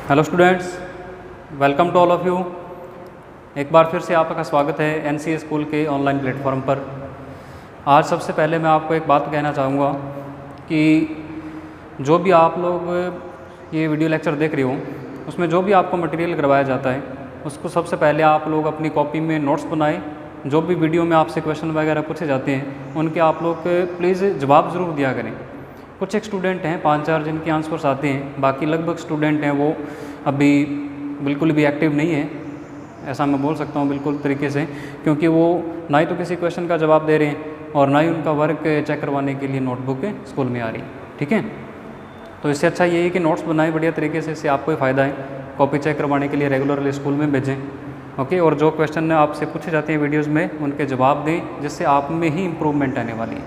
Hello students, welcome to all of you. एक बार फिर से आपका स्वागत है एनसीए स्कूल के ऑनलाइन प्लेटफॉर्म पर। आज सबसे पहले मैं आपको एक बात कहना चाहूँगा कि जो भी आप लोग ये वीडियो लेक्चर देख रहे हो उसमें जो भी आपको मटेरियल करवाया जाता है उसको सबसे पहले आप लोग अपनी कॉपी में नोट्स बनाएं। जो भी वीडियो में आपसे क्वेश्चन वगैरह पूछे जाते हैं उनके आप लोग प्लीज़ जवाब ज़रूर दिया करें। कुछ एक स्टूडेंट हैं 5-4 जिनके आंसर्स आते हैं, बाकी लगभग स्टूडेंट हैं वो अभी बिल्कुल भी एक्टिव नहीं है, ऐसा मैं बोल सकता हूँ बिल्कुल तरीके से, क्योंकि वो ना ही तो किसी क्वेश्चन का जवाब दे रहे हैं और ना ही उनका वर्क चेक करवाने के लिए नोटबुक स्कूल में आ रही है। ठीक है, तो इससे अच्छा ये है कि नोट्स बनाएं बढ़िया तरीके से, इससे आपको ही फ़ायदा है। कॉपी चेक करवाने के लिए रेगुलरली स्कूल में भेजें। ओके, और जो क्वेश्चन आपसे पूछे जाते हैं वीडियोज़ में उनके जवाब दें, जिससे आप में ही इम्प्रूवमेंट आने वाली है।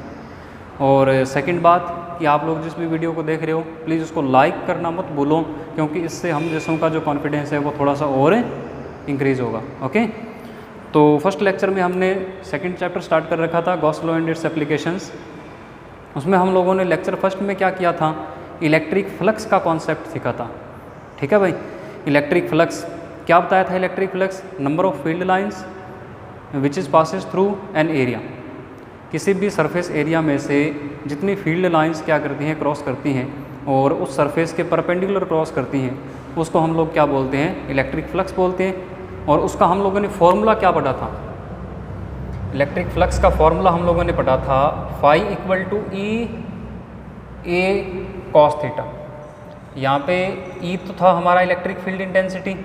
और सेकंड बात कि आप लोग जिस भी वीडियो को देख रहे हो प्लीज़ उसको लाइक करना मत भूलो, क्योंकि इससे हम जैसों का जो कॉन्फिडेंस है वो थोड़ा सा और इंक्रीज़ होगा। ओके, तो फर्स्ट लेक्चर में हमने सेकंड चैप्टर स्टार्ट कर रखा था, Gauss law and it's applications. उसमें हम लोगों ने लेक्चर फर्स्ट में क्या किया था, इलेक्ट्रिक फ्लक्स का कॉन्सेप्ट सीखा था। ठीक है भाई, इलेक्ट्रिक फ्लक्स क्या बताया था? Electric flux number of field lines which is passes through an area. किसी भी सरफेस एरिया में से जितनी फील्ड लाइंस क्या करती हैं, क्रॉस करती हैं और उस सरफेस के परपेंडिकुलर क्रॉस करती हैं, उसको हम लोग क्या बोलते हैं? इलेक्ट्रिक फ्लक्स बोलते हैं। और उसका हम लोगों ने फॉर्मूला क्या पढ़ा था? इलेक्ट्रिक फ्लक्स का फॉर्मूला हम लोगों ने पढ़ा था phi equal to E A cos theta. यहाँ पे ई तो था हमारा इलेक्ट्रिक फील्ड इंटेंसिटी,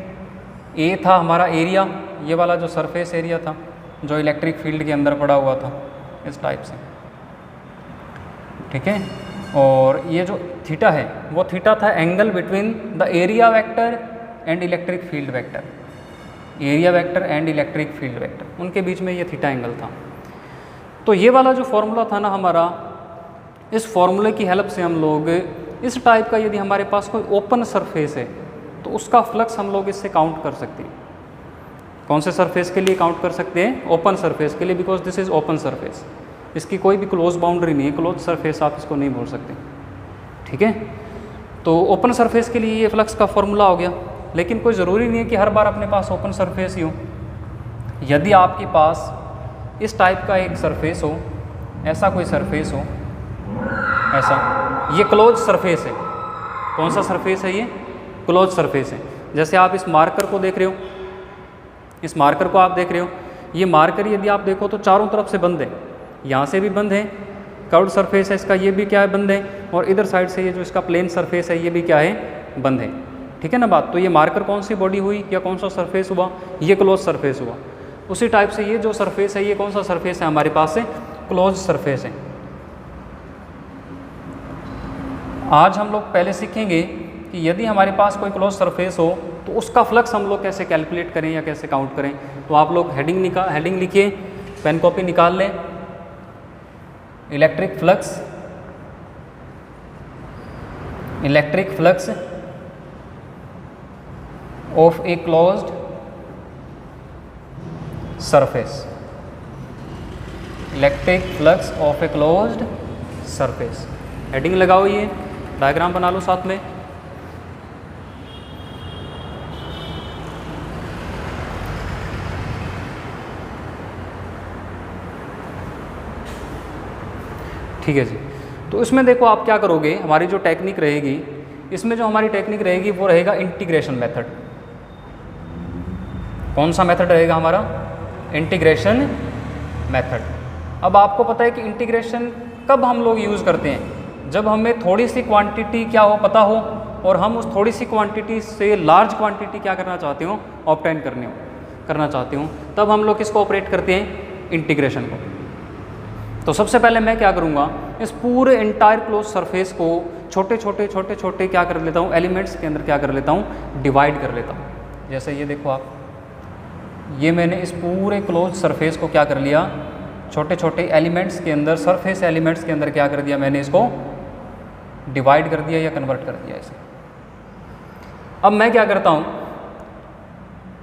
ए था हमारा एरिया, ये वाला जो सरफेस एरिया था जो इलेक्ट्रिक फील्ड के अंदर पड़ा हुआ था इस टाइप से। ठीक है, और ये जो थीटा है वो थीटा था angle between the area vector and electric field vector. Area vector and electric field vector, उनके बीच में ये थीटा एंगल था। तो ये वाला जो फॉर्मूला था ना हमारा, इस फॉर्मूले की हेल्प से हम लोग इस टाइप का, यदि हमारे पास कोई ओपन सरफेस है तो उसका फ्लक्स हम लोग इससे काउंट कर सकते हैं। कौन से सरफेस के लिए काउंट कर सकते हैं? ओपन सरफेस के लिए, because this is open surface. इसकी कोई भी क्लोज बाउंड्री नहीं है, क्लोज सरफेस आप इसको नहीं बोल सकते। ठीक है, तो ओपन सरफेस के लिए ये फ्लक्स का फॉर्मूला हो गया। लेकिन कोई ज़रूरी नहीं है कि हर बार अपने पास ओपन सरफेस ही हो। यदि आपके पास इस टाइप का एक सरफेस हो, ऐसा कोई सरफेस हो, ऐसा, ये क्लोज सरफेस है। कौन सा सरफेस है? ये क्लोज सरफेस है। जैसे आप इस मार्कर को देख रहे हो, इस मार्कर को आप देख रहे हो, ये मार्कर यदि आप देखो तो चारों तरफ से बंद है, यहाँ से भी बंद है, कर्व्ड सरफेस है इसका, ये भी क्या है? बंद है। और इधर साइड से ये जो इसका प्लेन सरफेस है ये भी क्या है? बंद है। ठीक है ना बात? तो ये मार्कर कौन सी बॉडी हुई या कौन सा सरफेस हुआ? ये क्लोज सरफेस हुआ। उसी टाइप से ये जो सरफेस है ये कौन सा सरफेस है हमारे पास से? क्लोज सरफेस है। आज हम लोग पहले सीखेंगे कि यदि हमारे पास कोई क्लोज सरफेस हो तो उसका फ्लक्स हम लोग कैसे कैलकुलेट करें या कैसे काउंट करें। तो आप लोग हेडिंग लिखिए, पेन कॉपी निकाल लें। Electric flux of a closed surface. Electric flux of a closed surface. Heading लगाओ, ये डायग्राम बना लो साथ में। ठीक है जी, तो इसमें देखो आप क्या करोगे, हमारी जो टेक्निक रहेगी, इसमें जो हमारी टेक्निक रहेगी वो रहेगा इंटीग्रेशन मेथड। कौन सा मेथड रहेगा हमारा? Integration method. अब आपको पता है कि इंटीग्रेशन कब हम लोग यूज़ करते हैं? जब हमें थोड़ी सी क्वांटिटी क्या हो, पता हो, और हम उस थोड़ी सी क्वांटिटी से लार्ज क्वांटिटी क्या करना चाहते हो? ऑब्टेन करना चाहते हो, तब हम लोग किसको ऑपरेट करते हैं? इंटीग्रेशन को। तो सबसे पहले मैं क्या करूँगा, इस पूरे एंटायर क्लोज सरफेस को छोटे छोटे क्या कर लेता हूँ? एलिमेंट्स के अंदर क्या कर लेता हूँ? डिवाइड कर लेता हूँ। जैसे ये देखो आप, ये मैंने इस पूरे क्लोज सरफेस को क्या कर लिया? छोटे एलिमेंट्स के अंदर, सरफेस एलिमेंट्स के अंदर क्या कर दिया? मैंने इसको डिवाइड कर दिया या कन्वर्ट कर दिया इसे। अब मैं क्या करता हूँ,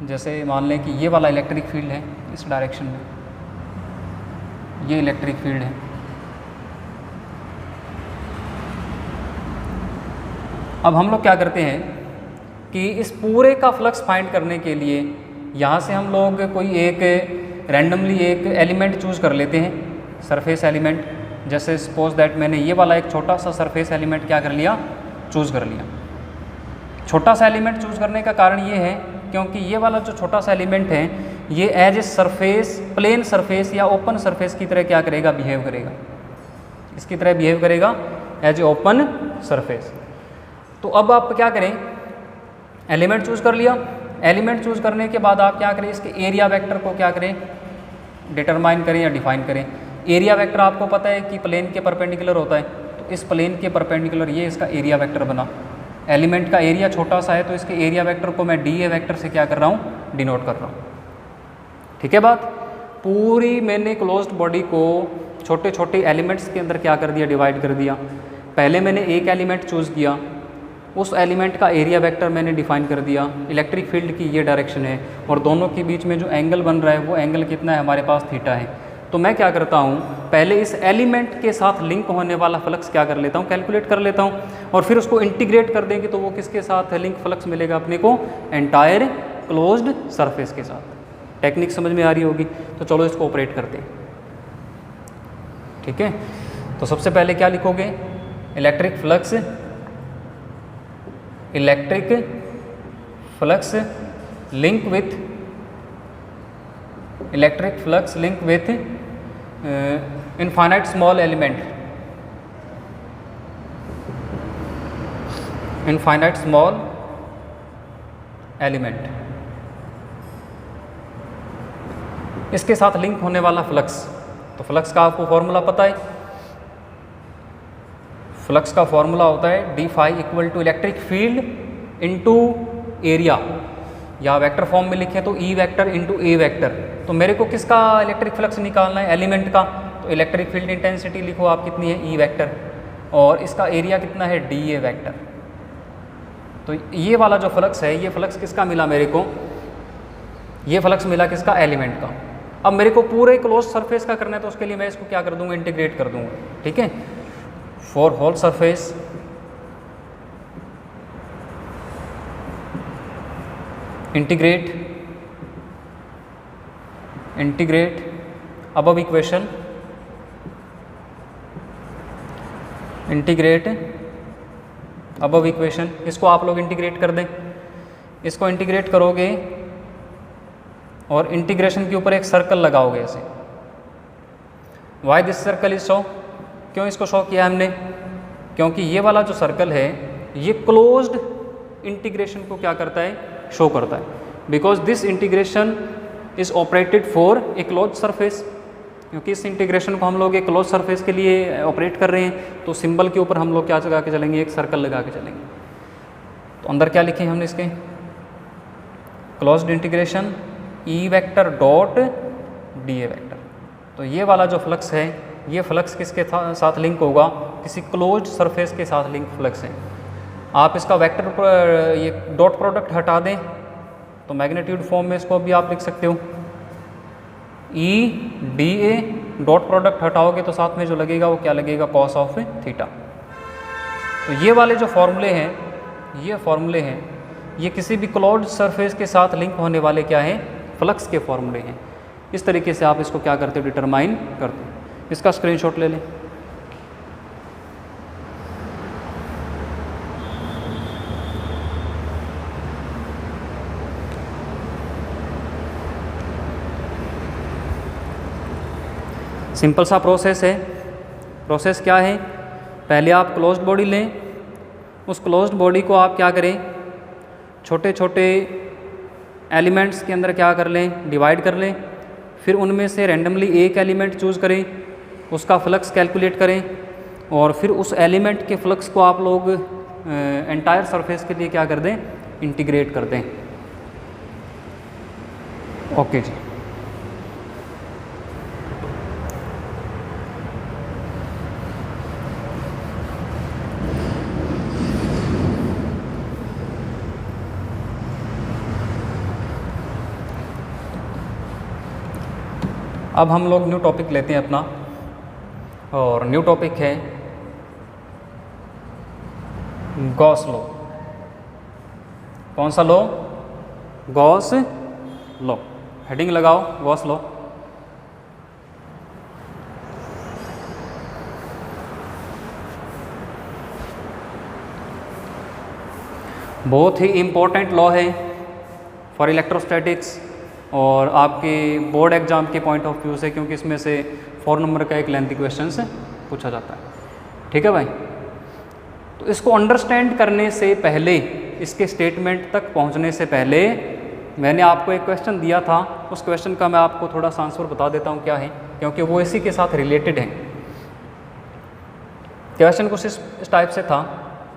जैसे मान लें कि ये वाला इलेक्ट्रिक फील्ड है, इस डायरेक्शन में ये इलेक्ट्रिक फील्ड है। अब हम लोग क्या करते हैं, कि इस पूरे का फ्लक्स फाइंड करने के लिए यहाँ से हम लोग कोई एक रैंडमली एक एलिमेंट चूज़ कर लेते हैं, सरफेस एलिमेंट। जैसे सपोज दैट मैंने ये वाला एक छोटा सा सरफेस एलिमेंट क्या कर लिया, चूज़ कर लिया। छोटा सा एलिमेंट चूज़ करने का कारण ये है क्योंकि ये वाला जो छोटा सा एलिमेंट है ये as a surface, plane surface या ओपन सरफेस की तरह क्या करेगा, बिहेव करेगा, इसकी तरह बिहेव करेगा एज ए ओपन सरफेस। तो अब आप क्या करें, एलिमेंट चूज़ कर लिया। एलिमेंट चूज़ करने के बाद आप क्या करें, इसके एरिया वेक्टर को क्या करें, डिटरमाइन करें या डिफाइन करें। एरिया वेक्टर आपको पता है कि प्लेन के परपेंडिकुलर होता है, तो इस प्लेन के परपेंडिकुलर ये इसका एरिया वेक्टर बना। एलिमेंट का एरिया छोटा सा है तो इसके एरिया वेक्टर को मैं डी ए वेक्टर से क्या कर रहा हूँ, डिनोट कर रहा हूँ। ठीक है बात। पूरी मैंने क्लोज्ड बॉडी को छोटे छोटे एलिमेंट्स के अंदर क्या कर दिया, डिवाइड कर दिया। पहले मैंने एक एलिमेंट चूज़ किया, उस एलिमेंट का एरिया वेक्टर मैंने डिफाइन कर दिया। इलेक्ट्रिक फील्ड की ये डायरेक्शन है और दोनों के बीच में जो एंगल बन रहा है वो एंगल कितना है, हमारे पास थीटा है। तो मैं क्या करता हूँ, पहले इस एलिमेंट के साथ लिंक होने वाला फ्लक्स क्या कर लेता हूँ, कैलकुलेट कर लेता हूँ, और फिर उसको इंटीग्रेट कर देंगे तो वो किसके साथ लिंक फ्लक्स मिलेगा अपने को, एंटायर क्लोज्ड सरफेस के साथ। टेक्निक समझ में आ रही होगी। तो चलो इसको ऑपरेट करते हैं। ठीक है, तो सबसे पहले क्या लिखोगे, electric flux link with electric flux link with infinite small element, infinite small element, इसके साथ लिंक होने वाला फ्लक्स। तो फ्लक्स का आपको फॉर्मूला पता है, फ्लक्स का फॉर्मूला होता है D phi equal to electric field into area, या वेक्टर फॉर्म में लिखें तो E vector into A vector. तो मेरे को किसका इलेक्ट्रिक फ्लक्स निकालना है, एलिमेंट का। तो इलेक्ट्रिक फील्ड इंटेंसिटी लिखो आप कितनी है, ई वेक्टर, और इसका एरिया कितना है, डी ए वेक्टर। तो ये वाला जो फ्लक्स है, ये फ्लक्स किसका मिला मेरे को, ये फ्लक्स मिला किसका, एलिमेंट का। अब मेरे को पूरे क्लोज सरफेस का करना है तो उसके लिए मैं इसको क्या कर दूंगा, इंटीग्रेट कर दूंगा। ठीक है, for whole surface integrate above equation, integrate above equation. इसको आप लोग इंटीग्रेट कर दें, इसको इंटीग्रेट करोगे और इंटीग्रेशन के ऊपर एक सर्कल लगाओगे ऐसे। Why this circle is show, क्यों इसको शो किया हमने, क्योंकि ये वाला जो सर्कल है ये क्लोज्ड इंटीग्रेशन को क्या करता है, शो करता है। Because this integration is operated for a close surface, क्योंकि इस इंटीग्रेशन को हम लोग एक क्लोज सरफेस के लिए ऑपरेट कर रहे हैं। तो सिंबल के ऊपर हम लोग क्या लगा के चलेंगे, एक सर्कल लगा के चलेंगे। तो अंदर क्या लिखे हमने इसके, closed integration E vector dot D A vector. तो ये वाला जो फ्लक्स है, ये फ्लक्स किसके साथ लिंक होगा, किसी क्लोज्ड सरफेस के साथ लिंक फ्लक्स है। आप इसका वेक्टर ये डॉट प्रोडक्ट हटा दें तो मैग्नीट्यूड फॉर्म में इसको भी आप लिख सकते हो, E D A, dot product हटाओगे तो साथ में जो लगेगा वो क्या लगेगा, कॉस ऑफ थीटा। तो ये वाले जो फॉर्मूले हैं, ये फॉर्मूले हैं, ये किसी भी क्लोज्ड सरफेस के साथ लिंक होने वाले क्या हैं, फ्लक्स के फॉर्मूले हैं। इस तरीके से आप इसको क्या करते हो, डिटरमाइन करते हो। इसका स्क्रीनशॉट ले लें। सिंपल सा प्रोसेस है। प्रोसेस क्या है, पहले आप क्लोज्ड बॉडी लें, उस क्लोज्ड बॉडी को आप क्या करें, छोटे छोटे एलिमेंट्स के अंदर क्या कर लें, डिवाइड कर लें। फिर उनमें से रैंडमली एक एलिमेंट चूज़ करें, उसका फ्लक्स कैलकुलेट करें, और फिर उस एलिमेंट के फ्लक्स को आप लोग एंटायर सरफेस के लिए क्या कर दें, इंटीग्रेट कर दें। ओके जी। अब हम लोग न्यू टॉपिक लेते हैं अपना, और न्यू टॉपिक है गॉस लॉ। कौन सा लॉ? Gauss law. हेडिंग लगाओ गॉस लॉ। बहुत ही इम्पोर्टेंट लॉ है फॉर इलेक्ट्रोस्टैटिक्स और आपके बोर्ड एग्जाम के पॉइंट ऑफ व्यू से, क्योंकि इसमें से 4 नंबर का एक लेंथी क्वेश्चन से पूछा जाता है। ठीक है भाई, तो इसको अंडरस्टैंड करने से पहले, इसके स्टेटमेंट तक पहुंचने से पहले मैंने आपको एक क्वेश्चन दिया था। उस क्वेश्चन का मैं आपको थोड़ा सा आंसर बता देता हूं क्या है, क्योंकि वो इसी के साथ रिलेटेड है। क्वेश्चन कुछ इस टाइप से था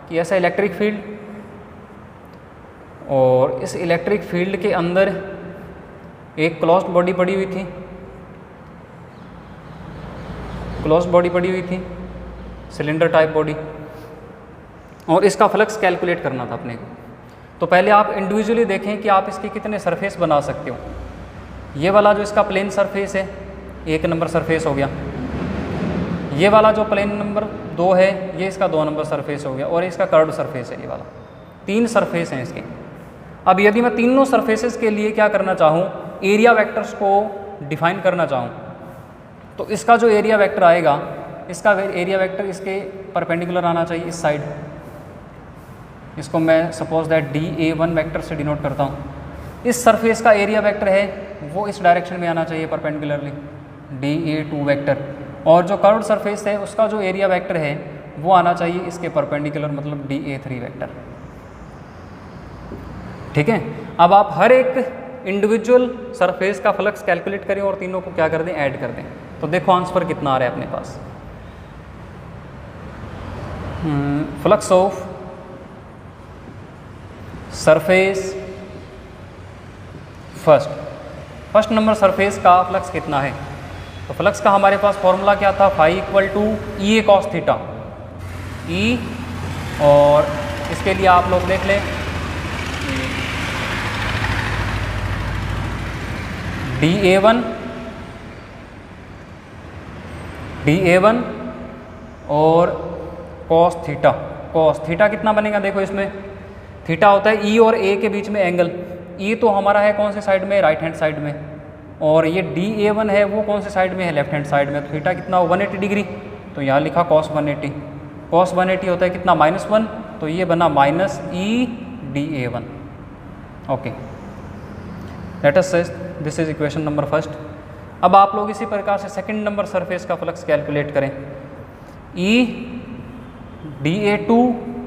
कि ऐसा इलेक्ट्रिक फील्ड, और इस इलेक्ट्रिक फील्ड के अंदर एक क्लोज्ड बॉडी पड़ी हुई थी, क्लोज्ड बॉडी पड़ी हुई थी, सिलेंडर टाइप बॉडी, और इसका फ्लक्स कैलकुलेट करना था अपने को। तो पहले आप इंडिविजुअली देखें कि आप इसके कितने सरफेस बना सकते हो। ये वाला जो इसका प्लेन सरफेस है 1 नंबर सरफेस हो गया, ये वाला जो प्लेन नंबर 2 है ये इसका 2 नंबर सरफेस हो गया, और इसका कर्व्ड सरफेस है ये वाला। 3 सरफेस हैं इसके। अब यदि मैं तीनों सरफेसेस के लिए क्या करना चाहूँ, एरिया वेक्टर्स को डिफाइन करना चाहूँ, तो इसका जो एरिया वेक्टर आएगा, इसका एरिया वेक्टर इसके परपेंडिकुलर आना चाहिए इस साइड। इसको मैं सपोज दैट DA1 वेक्टर से डिनोट करता हूँ। इस सरफेस का एरिया वेक्टर है वो इस डायरेक्शन में आना चाहिए परपेंडिकुलरली, DA2 वेक्टर। और जो कर्व्ड सरफेस है उसका जो एरिया वेक्टर है वो आना चाहिए इसके परपेंडिकुलर, मतलब DA3 वेक्टर। ठीक है, अब आप हर एक इंडिविजुअल सरफेस का फ्लक्स कैलकुलेट करें और तीनों को क्या कर दें, ऐड कर दें। तो देखो आंसर कितना आ रहा है अपने पास। Flux of surface first number surface का फ्लक्स कितना है? तो फ्लक्स का हमारे पास फॉर्मूला क्या था, phi equal to EA cos theta, E, और इसके लिए आप लोग देख लें DA1 और cos थीटा कितना बनेगा? देखो इसमें थीटा होता है E और A के बीच में एंगल। E तो हमारा है कौन से साइड में, राइट हैंड साइड में, और ये DA1 है वो कौन से साइड में है, लेफ्ट हैंड साइड में। तो थीटा कितना हो, 180 डिग्री, तो यहाँ लिखा cos 180। cos 180 होता है कितना, -1, तो ये बना -E DA1। Okay, let us से this is equation number first. अब आप लोग इसी प्रकार से सेकंड नंबर सरफेस का फ्लक्स कैलकुलेट करें। E DA2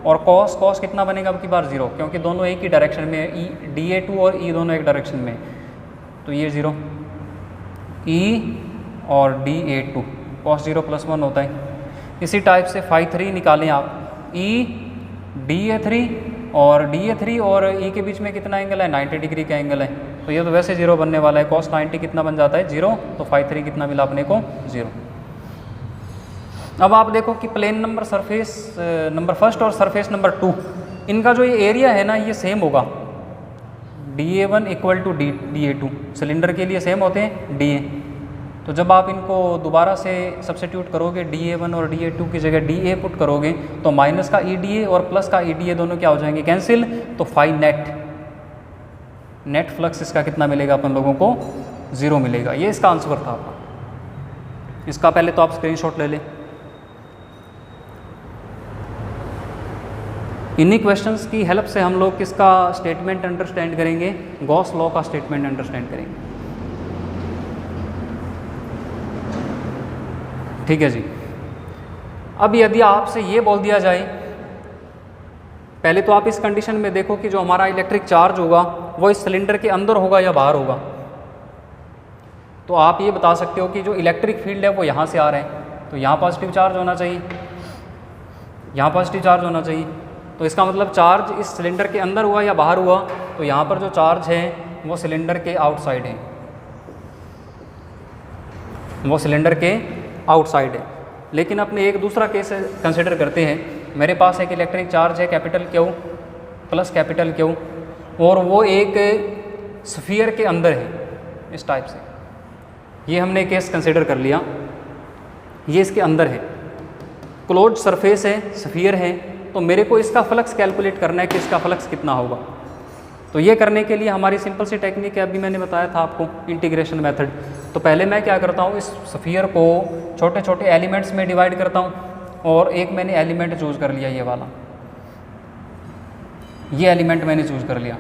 और cos कितना बनेगा अब की बार, 0, क्योंकि दोनों एक ही डायरेक्शन में है। DA2 और E दोनों एक डायरेक्शन में, तो ये 0, E और DA2 cos 0 + 1 होता है। इसी टाइप से फाई 3 निकालें आप, E DA3 और DA3 और E के बीच में कितना एंगल है, 90 डिग्री का एंगल है, तो ये तो वैसे 0 बनने वाला है। cos 90 कितना बन जाता है, 0, तो फाई 3 कितना मिला अपने को, 0। अब आप देखो कि plane number surface number first और सरफेस नंबर 2, इनका जो ये एरिया है ना ये सेम होगा, DA1 equal to DA2, cylinder के लिए सेम होते हैं DA। तो जब आप इनको दोबारा से सब्स्टिट्यूट करोगे, DA1 और DA2 की जगह DA पुट करोगे, तो माइनस का EDA और प्लस का EDA दोनों क्या हो जाएंगे, कैंसिल, तो फाई नेट फ्लक्स इसका कितना मिलेगा अपन लोगों को, 0 मिलेगा। ये इसका आंसर था आपका। इसका पहले तो आप स्क्रीनशॉट ले लें। इन्हीं क्वेश्चंस की हेल्प से हम लोग किसका स्टेटमेंट अंडरस्टैंड करेंगे, गॉस लॉ का स्टेटमेंट अंडरस्टैंड करेंगे। ठीक है जी। अब यदि आपसे ये बोल दिया जाए, पहले तो आप इस कंडीशन में देखो कि जो हमारा इलेक्ट्रिक चार्ज होगा वो इस सिलेंडर के अंदर होगा या बाहर होगा। तो आप ये बता सकते हो कि जो इलेक्ट्रिक फील्ड है वो यहाँ से आ रहा है, तो यहाँ पॉजिटिव चार्ज होना चाहिए, यहाँ पॉजिटिव चार्ज होना चाहिए। तो इसका मतलब चार्ज इस सिलेंडर के अंदर हुआ या बाहर हुआ, तो यहाँ पर जो चार्ज है वो सिलेंडर के आउटसाइड है, वो सिलेंडर के आउटसाइड है। लेकिन अपने एक दूसरा केस कंसिडर करते हैं। मेरे पास एक इलेक्ट्रिक चार्ज है capital Q plus capital Q, और वो एक स्फीयर के अंदर है इस टाइप से। ये हमने केस कंसिडर कर लिया, ये इसके अंदर है, क्लोज्ड सरफेस है, स्फीयर है। तो मेरे को इसका फ्लक्स कैलकुलेट करना है कि इसका फ्लक्स कितना होगा। तो ये करने के लिए हमारी सिंपल सी टेक्निक है, अभी मैंने बताया था आपको इंटीग्रेशन मेथड। तो पहले मैं क्या करता हूँ, इस स्फीयर को छोटे छोटे एलिमेंट्स में डिवाइड करता हूँ, और एक मैंने एलिमेंट चूज़ कर लिया, ये वाला, ये एलिमेंट मैंने चूज़ कर लिया।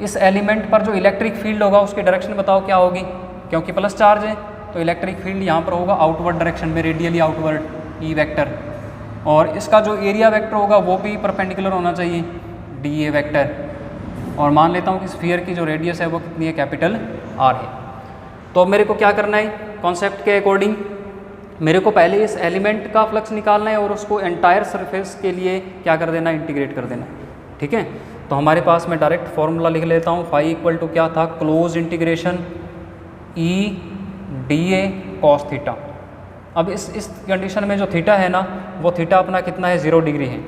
इस एलिमेंट पर जो इलेक्ट्रिक फील्ड होगा उसकी डायरेक्शन बताओ क्या होगी, क्योंकि प्लस चार्ज है तो इलेक्ट्रिक फील्ड यहाँ पर होगा आउटवर्ड डायरेक्शन में, रेडियली आउटवर्ड, ई वेक्टर। और इसका जो एरिया वेक्टर होगा वो भी परपेंडिकुलर होना चाहिए, डी ए वेक्टर। और मान लेता हूँ कि स्फीयर की जो रेडियस है वो कितनी है, कैपिटल आर है। तो अब मेरे को क्या करना है, कॉन्सेप्ट के अकॉर्डिंग मेरे को पहले इस एलिमेंट का फ्लक्स निकालना है और उसको एंटायर सरफेस के लिए क्या कर देना, इंटीग्रेट कर देना। ठीक है, तो हमारे पास मैं डायरेक्ट फॉर्मूला लिख लेता हूँ, फाई इक्वल टू क्या था, क्लोज इंटीग्रेशन ई डी ए कॉस थीटा। अब इस कंडीशन में जो थीटा है ना, वो थीटा अपना कितना है, 0 डिग्री है,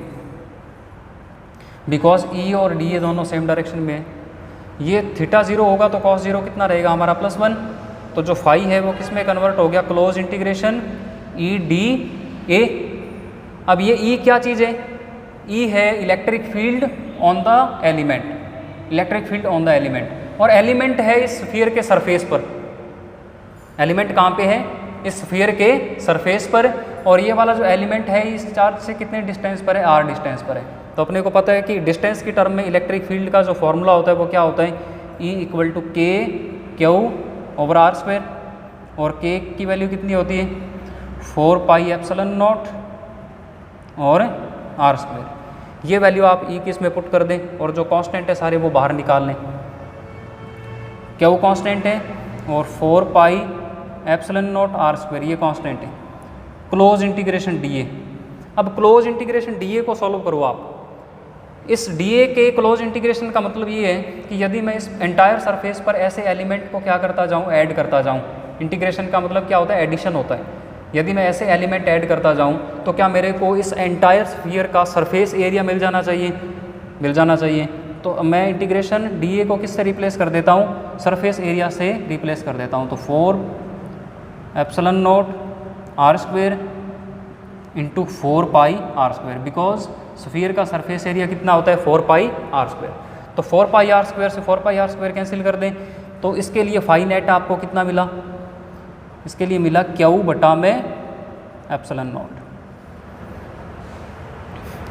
बिकॉज ई और डी ए दोनों सेम डायरेक्शन में है। ये थीटा 0 होगा तो कॉस 0 कितना रहेगा हमारा, +1। तो जो फाई है वो किस में कन्वर्ट हो गया, close integration E D A. अब ये ई क्या चीज़ है, ई है electric field on the element, electric field on the element, और एलिमेंट है इस स्फीयर के सरफेस पर। एलिमेंट कहाँ पे है, इस स्फीयर के सरफेस पर। और ये वाला जो एलिमेंट है इस चार्ज से कितने डिस्टेंस पर है, आर डिस्टेंस पर है। तो अपने को पता है कि डिस्टेंस की टर्म में इलेक्ट्रिक फील्ड का जो फॉर्मूला होता है वो क्या होता है, ई इक्वल टू के क्यू ओवर आर स्क्वायर। और के की वैल्यू कितनी होती है, 4 पाई एप्सिलॉन नॉट और आर स्क्वायर। ये वैल्यू आप ई की इसमें पुट कर दें, और जो कांस्टेंट है सारे वो बाहर निकाल लें। क्यू कांस्टेंट है और 4 pi epsilon not R square ये कांस्टेंट है। Close integration D A. अब क्लोज इंटीग्रेशन डी ए को सॉल्व करो आप। इस डी ए के क्लोज इंटीग्रेशन का मतलब ये है कि यदि मैं इस एंटायर सरफेस पर ऐसे एलिमेंट को क्या करता जाऊँ, ऐड करता जाऊँ। इंटीग्रेशन का मतलब क्या होता है, एडिशन होता है। यदि मैं ऐसे एलिमेंट ऐड करता जाऊँ तो क्या मेरे को इस एंटायर स्फीयर का सरफेस एरिया मिल जाना चाहिए। तो मैं इंटीग्रेशन डी ए को किससे रिप्लेस कर देता हूँ, सरफेस एरिया से रिप्लेस कर देता हूँ। तो 4 epsilon not R square into 4 pi R square, because sphere का सरफेस एरिया कितना होता है, 4 पाई आर स्क्वायर। तो 4 पाई आर स्क्वायर से 4 पाई आर स्क्वायर कैंसिल कर दें, तो इसके लिए फाई नेट आपको कितना मिला, इसके लिए मिला क्यू बटा में एप्सिलॉन नॉट,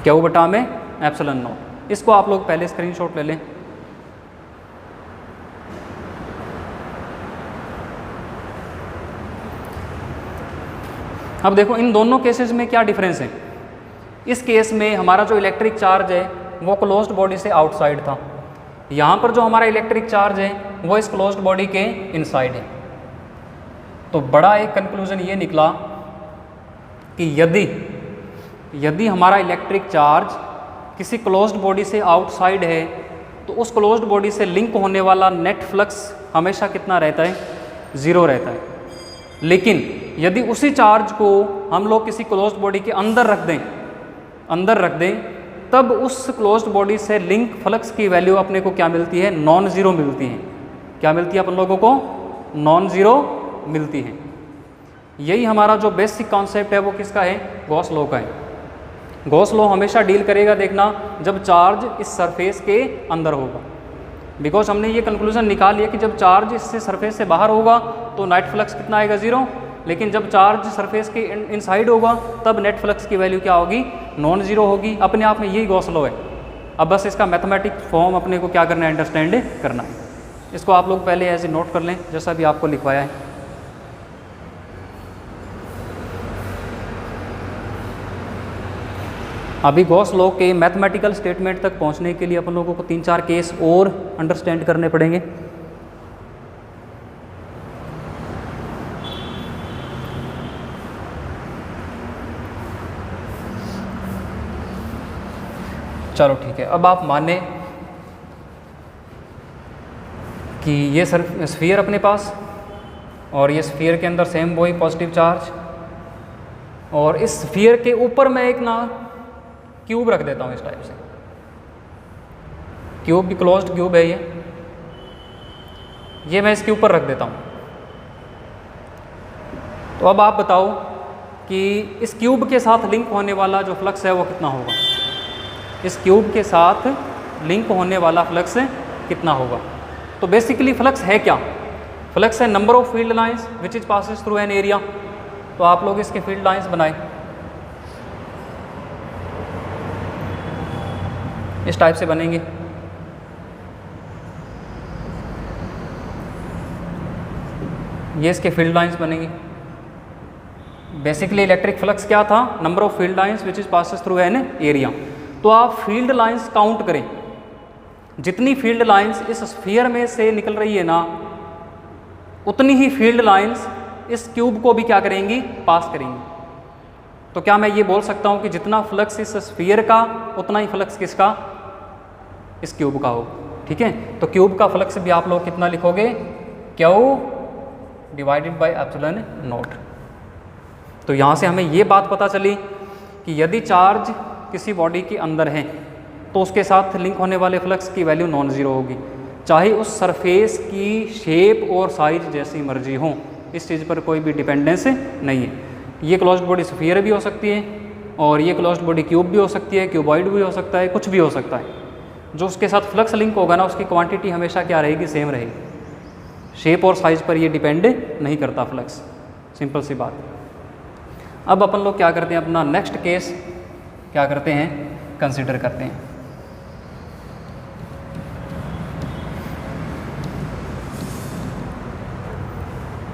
क्यू बटा में एप्सिलॉन नॉट। इसको आप लोग पहले स्क्रीनशॉट ले लें। अब देखो इन दोनों केसेस में क्या डिफरेंस है। इस केस में हमारा जो इलेक्ट्रिक चार्ज है वो क्लोज्ड बॉडी से आउटसाइड था, यहाँ पर जो हमारा इलेक्ट्रिक चार्ज है वो इस क्लोज्ड बॉडी के इनसाइड है। तो बड़ा एक कंक्लूजन ये निकला कि यदि हमारा इलेक्ट्रिक चार्ज किसी क्लोज्ड बॉडी से आउटसाइड है तो उस क्लोज्ड बॉडी से लिंक होने वाला नेट फ्लक्स हमेशा कितना रहता है, 0 रहता है। लेकिन यदि उसी चार्ज को हम लोग किसी क्लोज्ड बॉडी के अंदर रख दें तब उस क्लोज्ड बॉडी से लिंक फ्लक्स की वैल्यू अपने को क्या मिलती है, नॉन ज़ीरो मिलती है। क्या मिलती है अपन लोगों को, नॉन ज़ीरो मिलती है। यही हमारा जो बेसिक कॉन्सेप्ट है वो किसका है, गॉस लॉ का है। गॉस लॉ हमेशा डील करेगा, देखना, जब चार्ज इस सरफेस के अंदर होगा। बिकॉज हमने ये कंक्लूजन निकाल लिया कि जब चार्ज इससे सरफेस से बाहर होगा तो नेट फ्लक्स कितना आएगा, 0। लेकिन जब चार्ज सरफेस के इनसाइड होगा तब नेट फ्लक्स की वैल्यू क्या होगी, नॉन ज़ीरो होगी। अपने आप में यही गॉस लॉ है। अब बस इसका मैथमेटिक फॉर्म अपने को क्या करना है, अंडरस्टैंड करना है। इसको आप लोग पहले ऐसे नोट कर लें जैसा भी आपको लिखवाया है। अभी गॉस लॉ के मैथमेटिकल स्टेटमेंट तक पहुंचने के लिए अपन लोगों को 3-4 केस और अंडरस्टैंड करने पड़ेंगे। चलो ठीक है, अब आप माने कि ये स्फीयर अपने पास, और ये स्फीयर के अंदर सेम वही पॉजिटिव चार्ज, और इस स्फीयर के ऊपर मैं एक ना क्यूब रख देता हूँ इस टाइप से। क्यूब भी क्लोज्ड क्यूब है ये मैं इसके ऊपर रख देता हूँ। तो अब आप बताओ कि इस क्यूब के साथ लिंक होने वाला जो फ्लक्स है वो कितना होगा। इस क्यूब के साथ लिंक होने वाला फ्लक्स कितना होगा। तो बेसिकली फ्लक्स है क्या? फ्लक्स है number of field lines which is passes through an area. तो आप लोग इसके फील्ड लाइंस बनाए इस टाइप से बनेंगे। ये इसके फील्ड लाइंस बनेंगी। बेसिकली इलेक्ट्रिक फ्लक्स क्या था? Number of field lines which is passes through an area. तो आप फील्ड लाइंस काउंट करें, जितनी फील्ड लाइंस इस स्फीयर में से निकल रही है ना, उतनी ही फील्ड लाइंस इस क्यूब को भी क्या करेंगी? पास करेंगी। तो क्या मैं ये बोल सकता हूँ कि जितना फ्लक्स इस स्फीयर का उतना ही फ्लक्स किसका? इस क्यूब का हो। ठीक है, तो क्यूब का फ्लक्स भी आप लोग कितना लिखोगे? Q divided by epsilon not. तो यहाँ से हमें ये बात पता चली कि यदि चार्ज किसी बॉडी के अंदर है तो उसके साथ लिंक होने वाले फ्लक्स की वैल्यू नॉन ज़ीरो होगी, चाहे उस सरफेस की शेप और साइज जैसी मर्जी हो। इस चीज़ पर कोई भी डिपेंडेंस नहीं है। ये क्लोज्ड बॉडी स्फीयर भी हो सकती है और ये क्लोज्ड बॉडी क्यूब भी हो सकती है, क्यूबॉइड भी हो सकता है, कुछ भी हो सकता है। जो उसके साथ फ्लक्स लिंक होगा ना, उसकी क्वांटिटी हमेशा क्या रहेगी? सेम रहेगी। शेप और साइज पर ये डिपेंड नहीं करता फ्लक्स। सिंपल सी बात। अब अपन लोग क्या करते हैं? अपना नेक्स्ट केस क्या करते हैं? कंसिडर करते हैं।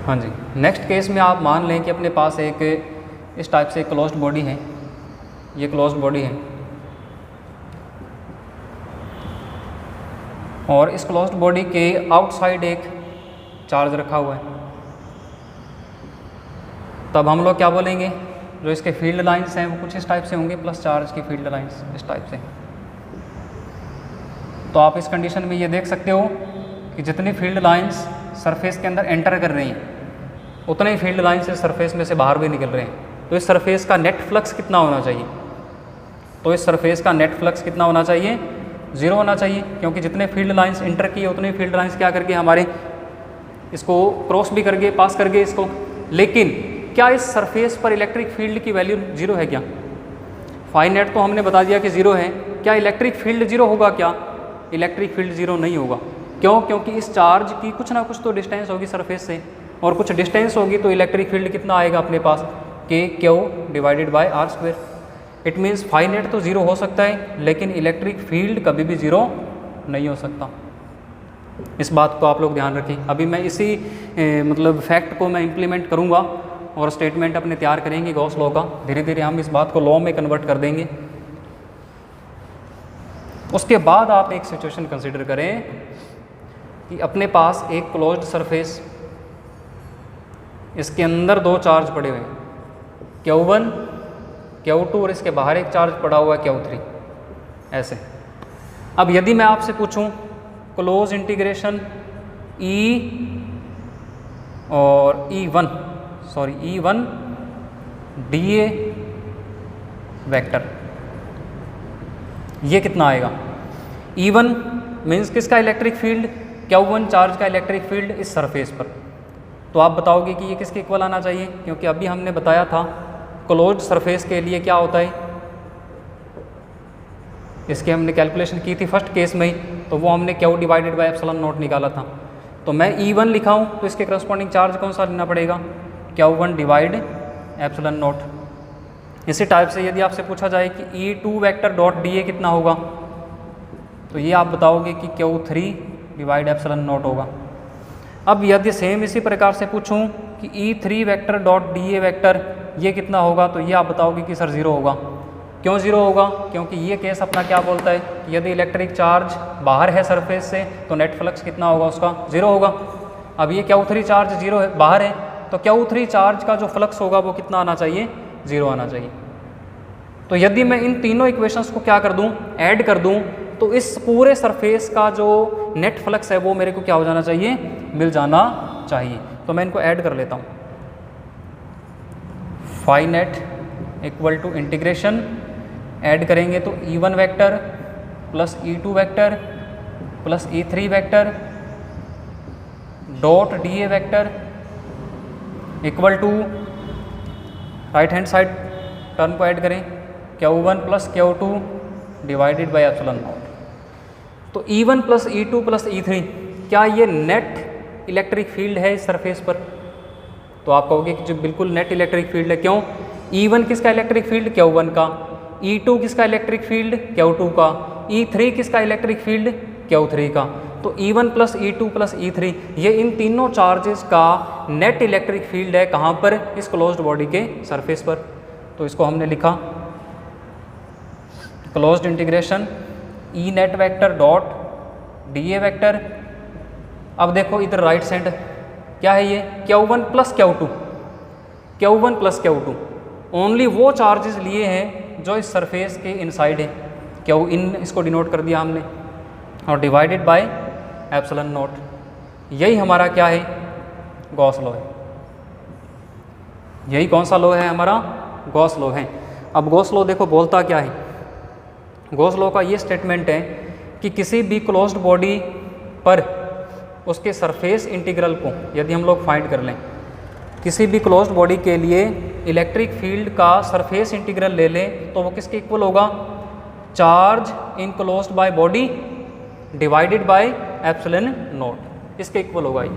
हाँ जी, नेक्स्ट केस में आप मान लें कि अपने पास एक इस टाइप से क्लोज्ड बॉडी है। ये क्लोज्ड बॉडी है और इस क्लोज्ड बॉडी के आउटसाइड एक चार्ज रखा हुआ है। तब हम लोग क्या बोलेंगे? जो इसके फील्ड लाइंस हैं वो कुछ इस टाइप से होंगे, प्लस चार्ज की फील्ड लाइंस इस टाइप से। तो आप इस कंडीशन में ये देख सकते हो कि जितनी फील्ड लाइंस सरफेस के अंदर एंटर कर रही हैं उतने ही फील्ड लाइंस इस सरफेस में से बाहर भी निकल रहे हैं। तो इस सरफेस का नेट फ्लक्स कितना होना चाहिए? तो इस सरफेस का नेट फ्लक्स कितना होना चाहिए? ज़ीरो होना चाहिए, क्योंकि जितने फील्ड लाइंस इंटर किए उतने फील्ड लाइंस क्या करके हमारे इसको क्रॉस भी करके पास करके इसको। लेकिन क्या इस सरफेस पर इलेक्ट्रिक फील्ड की वैल्यू ज़ीरो है क्या? फाई नेट तो हमने बता दिया कि ज़ीरो है। क्या इलेक्ट्रिक फील्ड ज़ीरो होगा क्या? इलेक्ट्रिक फील्ड ज़ीरो नहीं होगा। क्यों? क्योंकि इस चार्ज की कुछ ना कुछ तो डिस्टेंस होगी सरफेस से, और कुछ डिस्टेंस होगी तो इलेक्ट्रिक फील्ड कितना आएगा अपने पास? K Q divided by R square. It means phi net तो ज़ीरो हो सकता है लेकिन इलेक्ट्रिक फील्ड कभी भी ज़ीरो नहीं हो सकता। इस बात को आप लोग ध्यान रखें। अभी मैं इसी मतलब फैक्ट को मैं इम्प्लीमेंट करूँगा और स्टेटमेंट अपने तैयार करेंगे गॉस लॉ का। धीरे धीरे हम इस बात को लॉ में कन्वर्ट कर देंगे। उसके बाद आप एक सिचुएशन कंसिडर करें कि अपने पास एक क्लोज्ड सरफेस, इसके अंदर दो चार्ज पड़े हुए हैं, Q1 Q2, और इसके बाहर एक चार्ज पड़ा हुआ है Q3 ऐसे। अब यदि मैं आपसे पूछूं क्लोज इंटीग्रेशन E और E1 dA वेक्टर, ये कितना आएगा? E1 मीन्स किसका इलेक्ट्रिक फील्ड? Q1 चार्ज का इलेक्ट्रिक फील्ड इस सरफेस पर। तो आप बताओगे कि ये किसके इक्वल आना चाहिए? क्योंकि अभी हमने बताया था क्लोज्ड सरफेस के लिए क्या होता है, इसकी हमने कैलकुलेशन की थी फर्स्ट केस में ही, तो वो हमने Q divided by epsilon not निकाला था। तो मैं E1 लिखा हूँ तो इसके करस्पॉन्डिंग चार्ज कौन सा लेना पड़ेगा? Q1 divide epsilon not. इसी टाइप से यदि आपसे पूछा जाए कि E2 वेक्टर डॉट dA कितना होगा, तो ये आप बताओगे कि Q3 डिवाइड एप्सिलॉन नॉट होगा। अब यदि सेम इसी प्रकार से पूछूं कि E3 vector dot dA vector ये कितना होगा, तो ये आप बताओगे कि सर ज़ीरो होगा। क्यों ज़ीरो होगा? क्योंकि ये केस अपना क्या बोलता है कि यदि इलेक्ट्रिक चार्ज बाहर है सरफेस से तो नेट फ्लक्स कितना होगा उसका? ज़ीरो होगा। अब ये Q3 चार्ज ज़ीरो है, बाहर है, तो Q3 चार्ज का जो फ्लक्स होगा वो कितना आना चाहिए? ज़ीरो आना चाहिए। तो यदि मैं इन तीनों इक्वेशंस को क्या कर दूं? ऐड कर दूं, तो इस पूरे सरफेस का जो नेट फ्लक्स है वो मेरे को क्या हो जाना चाहिए? मिल जाना चाहिए। तो मैं इनको ऐड कर लेता हूँ। Phi net equal to integration, add करेंगे तो E1 vector plus E2 vector plus E3 vector dot dA vector equal to right hand side term को ऐड करें Q1 plus Q2 divided by epsilon not. तो E1 plus E2 plus E3 क्या ये net electric field है इस surface पर? तो आप कहोगे कि जो बिल्कुल नेट इलेक्ट्रिक फील्ड है। क्यों? E1 किसका इलेक्ट्रिक फील्ड? Q1 का। E2 किसका इलेक्ट्रिक फील्ड? Q2 का। E3 किसका इलेक्ट्रिक फील्ड? Q3 का। तो E1 plus E2 plus E3 ये इन तीनों चार्जेस का नेट इलेक्ट्रिक फील्ड है। कहाँ पर? इस क्लोज्ड बॉडी के सरफेस पर। तो इसको हमने लिखा closed integration E net vector dot D A vector. अब देखो इधर राइट साइड क्या है ये? Q1 plus Q2, Q1 plus Q2 only वो चार्जेस लिए हैं जो इस सरफेस के इनसाइड है। Q इन इसको डिनोट कर दिया हमने और डिवाइडेड बाय एप्सिलॉन नॉट। यही हमारा क्या है? गॉस लॉ है। यही कौन सा लॉ है? हमारा गॉस लॉ है। अब गॉस लॉ देखो बोलता क्या है? गॉस लॉ का ये स्टेटमेंट है कि किसी भी क्लोज्ड बॉडी पर उसके सरफेस इंटीग्रल को यदि हम लोग फाइंड कर लें, किसी भी क्लोज्ड बॉडी के लिए इलेक्ट्रिक फील्ड का सरफेस इंटीग्रल ले लें तो वो किसके इक्वल होगा? Charge in closed by body divided by epsilon not. इसके इक्वल होगा ये।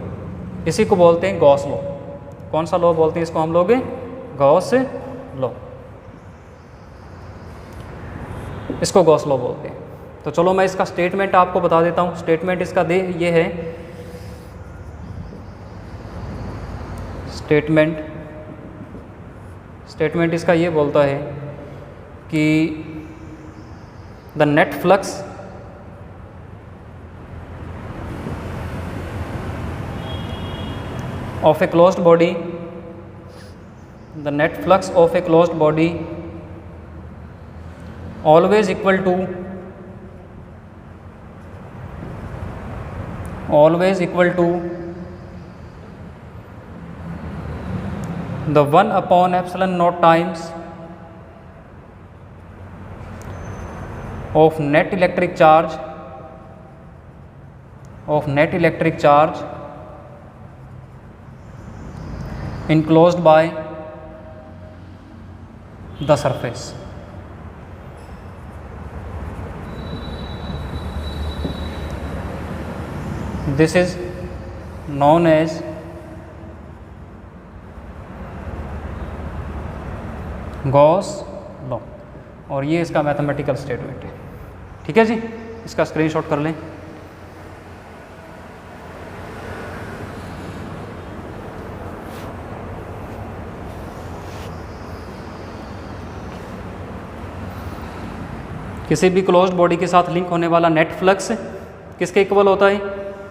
इसी को बोलते हैं गॉस लॉ। कौन सा लॉ बोलते हैं इसको हम लोग? Gauss law. इसको गॉस लॉ बोलते हैं। तो चलो मैं इसका स्टेटमेंट आपको बता देता हूँ। स्टेटमेंट इसका ये है, स्टेटमेंट इसका ये बोलता है कि the net flux of a closed body, the net flux of a closed body always equal to the 1 upon epsilon naught times of net electric charge enclosed by the surface. This is known as Gauss law और ये इसका mathematical statement है। ठीक है जी, इसका screenshot कर लें। किसी भी क्लोज्ड बॉडी के साथ लिंक होने वाला नेट फ्लक्स किसके इक्वल होता है?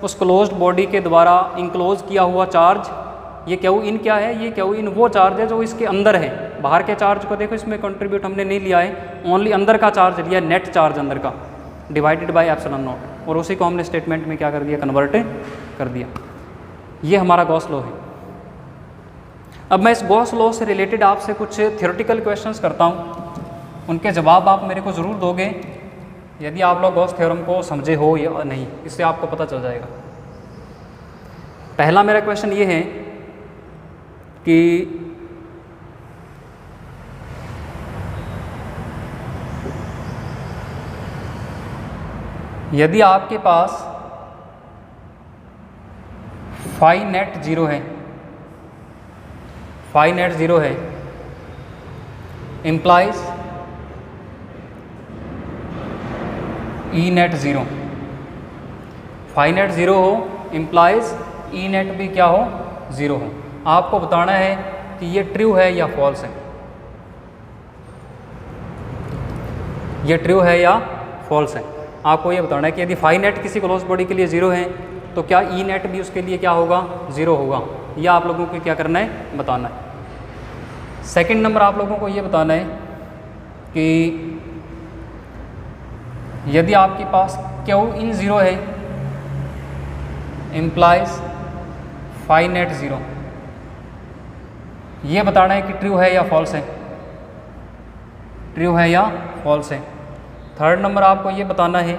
उस क्लोज्ड बॉडी के द्वारा इंक्लोज किया हुआ चार्ज। ये Q इन क्या है? ये Q इन वो चार्ज है जो इसके अंदर है। बाहर के चार्ज को देखो इसमें कंट्रीब्यूट हमने नहीं लिया है, ओनली अंदर का चार्ज लिया, नेट चार्ज अंदर का, डिवाइडेड बाय एप्सिलॉन नॉट। और उसी को हमने स्टेटमेंट में क्या कर दिया? कन्वर्ट कर दिया। ये हमारा गॉस लॉ है। अब मैं इस गॉस लॉ से रिलेटेड आपसे कुछ थ्योरेटिकल क्वेश्चंस करता हूँ, उनके जवाब आप मेरे को ज़रूर दोगे यदि आप लोग गॉस थ्योरम को समझे हो या नहीं, इससे आपको पता चल जाएगा। पहला मेरा क्वेश्चन ये है कि यदि आपके पास फाई नेट ज़ीरो है, फाई नेट ज़ीरो है, implies E net zero. Phi net zero हो इम्प्लाइज ई नेट भी क्या हो? ज़ीरो हो। आपको बताना है कि ये ट्रू है या फॉल्स है, ये ट्रू है या फॉल्स है। आपको ये बताना है कि यदि फाई नेट किसी क्लोज बॉडी के लिए ज़ीरो है तो क्या ई नेट भी उसके लिए क्या होगा? ज़ीरो होगा। यह आप लोगों को क्या करना है? बताना है। सेकंड नंबर आप लोगों को ये बताना है कि यदि आपके पास Q इन ज़ीरो है इम्प्लाइज फाई नेट ज़ीरो, ये बताना है कि ट्रू है या फॉल्स है, ट्रू है या फॉल्स है। थर्ड नंबर आपको ये बताना है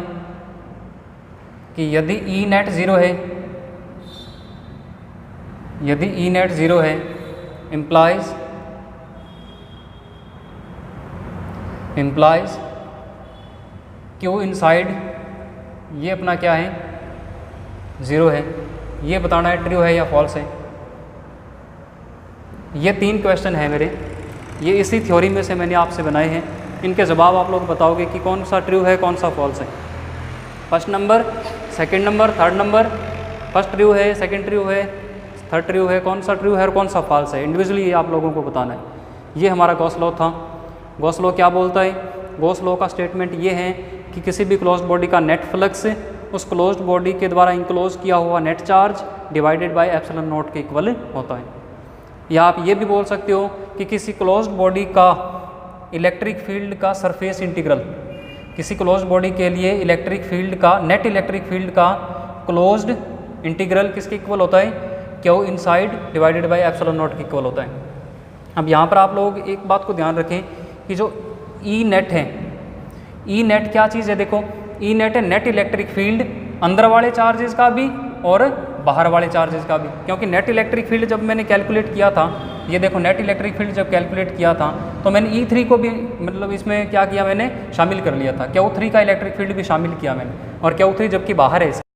कि यदि ई नेट ज़ीरो है, यदि ई नेट ज़ीरो है इम्प्लाइज Q इनसाइड ये अपना क्या है, 0 है। ये बताना है ट्रू है या फॉल्स है। ये 3 क्वेश्चन है मेरे, ये इसी थ्योरी में से मैंने आपसे बनाए हैं। इनके जवाब आप लोग बताओगे कि कौन सा ट्रू है कौन सा फॉल्स है। First number, second number, third number, first true है, सेकंड ट्रू है, थर्ड ट्रू है, कौन सा ट्रू है और कौन सा फॉल्स है, इंडिविजुअली ये आप लोगों को बताना है। ये हमारा गॉस लॉ था। गॉस लॉ क्या बोलता है? गॉस लॉ का स्टेटमेंट ये है कि किसी भी क्लोज्ड बॉडी का नेट फ्लक्स उस क्लोज्ड बॉडी के द्वारा इंक्लोज किया हुआ net charge divided by epsilon not के इक्वल होता है। या आप ये भी बोल सकते हो कि किसी क्लोज्ड बॉडी का इलेक्ट्रिक फील्ड का सरफेस इंटीग्रल, किसी क्लोज्ड बॉडी के लिए इलेक्ट्रिक फील्ड का, नेट इलेक्ट्रिक फील्ड का क्लोज्ड इंटीग्रल किसके इक्वल होता है? Q inside divided by epsilon not के इक्वल होता है। अब यहाँ पर आप लोग एक बात को ध्यान रखें कि जो ई नेट है, ई नेट क्या चीज़ है? देखो, ई नेट है नेट इलेक्ट्रिक फील्ड अंदर वाले चार्जेस का भी और बाहर वाले चार्जेस का भी। क्योंकि नेट इलेक्ट्रिक फील्ड जब मैंने कैलकुलेट किया था, ये देखो नेट इलेक्ट्रिक फील्ड जब कैलकुलेट किया था तो मैंने E3 को भी मतलब इसमें क्या किया, मैंने शामिल कर लिया था। Q3 का इलेक्ट्रिक फील्ड भी शामिल किया मैंने, और Q3 जबकि बाहर है